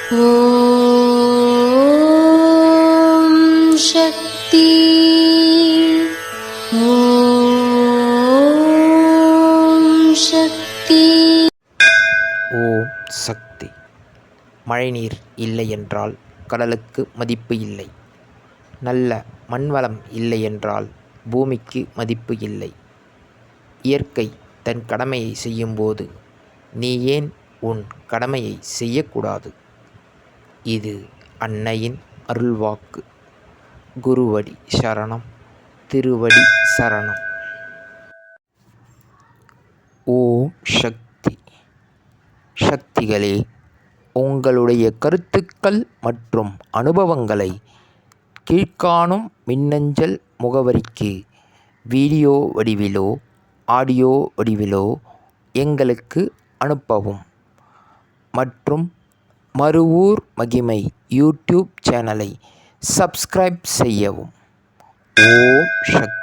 ஓம் சக்தி. ஓம் சக்தி. ஓம் சக்தி. மழைநீர் இல்லை என்றால் கடலுக்கு மதிப்பு இல்லை. நல்ல மண்வளம் இல்லை என்றால் பூமிக்கு மதிப்பு இல்லை. இயற்கை தன் கடமையை செய்யும்போது நீ ஏன் உன் கடமையை செய்யக்கூடாது? இது அன்னையின் அருள்வாக்கு. குருவடி சரணம், திருவடி சரணம். ஓம் சக்தி. சக்திகளே, உங்களுடைய கருத்துக்கள் மற்றும் அனுபவங்களை கீழ்க்காணும் மின்னஞ்சல் முகவரிக்கு வீடியோ வடிவிலோ ஆடியோ வடிவிலோ எங்களுக்கு அனுப்பவும். மற்றும் மறுவூர் மகிமை யூடியூப் சேனலை சப்ஸ்கிரைப் செய்யவும். ஓம் சக்தி.